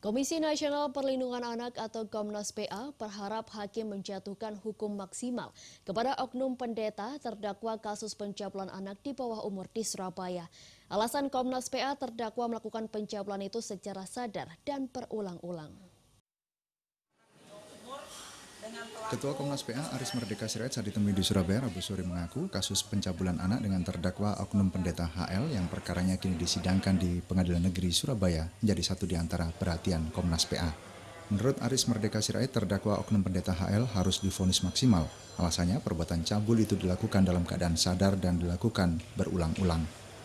Komisi Nasional Perlindungan Anak atau Komnas PA berharap hakim menjatuhkan hukum maksimal kepada oknum pendeta terdakwa kasus pencabulan anak di bawah umur di Surabaya. Alasan Komnas PA terdakwa melakukan pencabulan itu secara sadar dan berulang-ulang. Ketua Komnas PA Aris Merdeka Sirait saat ditemui di Surabaya Rabu sore mengaku kasus pencabulan anak dengan terdakwa oknum pendeta HL yang perkaranya kini disidangkan di Pengadilan Negeri Surabaya menjadi satu di antara perhatian Komnas PA. Menurut Aris Merdeka Sirait, terdakwa oknum pendeta HL harus divonis maksimal. Alasannya perbuatan cabul itu dilakukan dalam keadaan sadar dan dilakukan berulang-ulang.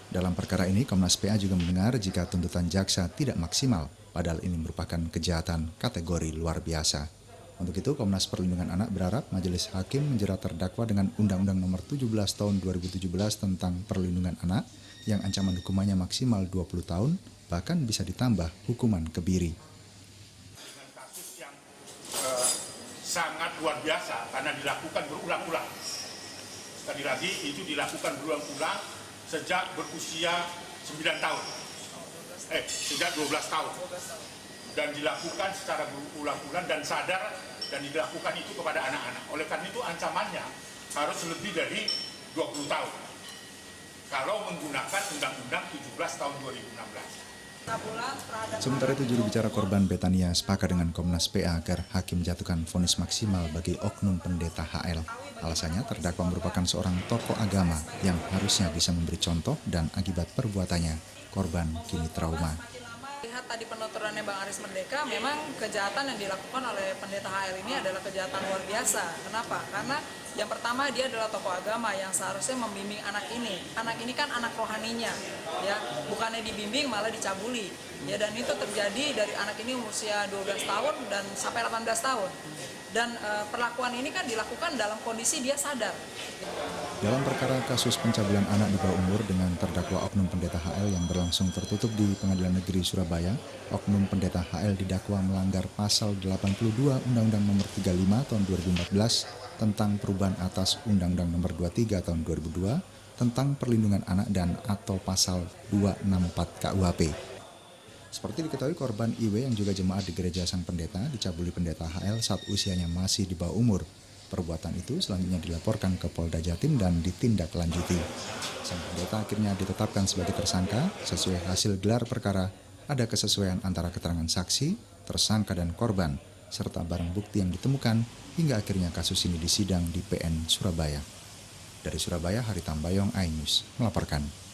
Dalam perkara ini Komnas PA juga mendengar jika tuntutan jaksa tidak maksimal, padahal ini merupakan kejahatan kategori luar biasa. Untuk itu, Komnas Perlindungan Anak berharap Majelis Hakim menjerat terdakwa dengan Undang-Undang Nomor 17 Tahun 2017 tentang Perlindungan Anak yang ancaman hukumannya maksimal 20 tahun, bahkan bisa ditambah hukuman kebiri. Dengan kasus yang sangat luar biasa karena dilakukan berulang-ulang. Sekali lagi, itu dilakukan berulang-ulang sejak berusia 9 tahun. Sejak 12 tahun. Dan dilakukan secara berulang-ulang dan sadar dan dilakukan itu kepada anak-anak. Oleh karena itu ancamannya harus lebih dari 20 tahun. Kalau menggunakan Undang-Undang 17 tahun 2016. Sementara itu juru bicara korban Betania sepakat dengan Komnas PA agar hakim jatuhkan vonis maksimal bagi oknum pendeta HL. Alasannya terdakwa merupakan seorang tokoh agama yang harusnya bisa memberi contoh dan akibat perbuatannya korban kini trauma. Lihat tadi penuturannya Bang Aris Merdeka, memang kejahatan yang dilakukan oleh pendeta HL ini adalah kejahatan luar biasa. Kenapa? Karena yang pertama dia adalah tokoh agama yang seharusnya membimbing anak ini. Anak ini kan anak rohaninya, ya, bukannya dibimbing malah dicabuli. Ya, dan itu terjadi dari anak ini usia 12 tahun dan sampai 18 tahun. Dan perlakuan ini kan dilakukan dalam kondisi dia sadar. Dalam perkara kasus pencabulan anak di bawah umur dengan terdakwa oknum pendeta HL yang berlangsung tertutup di Pengadilan Negeri Surabaya, oknum pendeta HL didakwa melanggar pasal 82 Undang-Undang Nomor 35 Tahun 2014 tentang perubahan atas Undang-Undang Nomor 23 Tahun 2002 tentang perlindungan anak dan atau pasal 264 KUHP. Seperti diketahui, korban IW yang juga jemaat di gereja Sang Pendeta dicabuli pendeta HL saat usianya masih di bawah umur. Perbuatan itu selanjutnya dilaporkan ke Polda Jatim dan ditindaklanjuti. Sang pendeta akhirnya ditetapkan sebagai tersangka. Sesuai hasil gelar perkara, ada kesesuaian antara keterangan saksi, tersangka dan korban, serta barang bukti yang ditemukan hingga akhirnya kasus ini disidang di PN Surabaya. Dari Surabaya, Hari Tambayong, iNews melaporkan.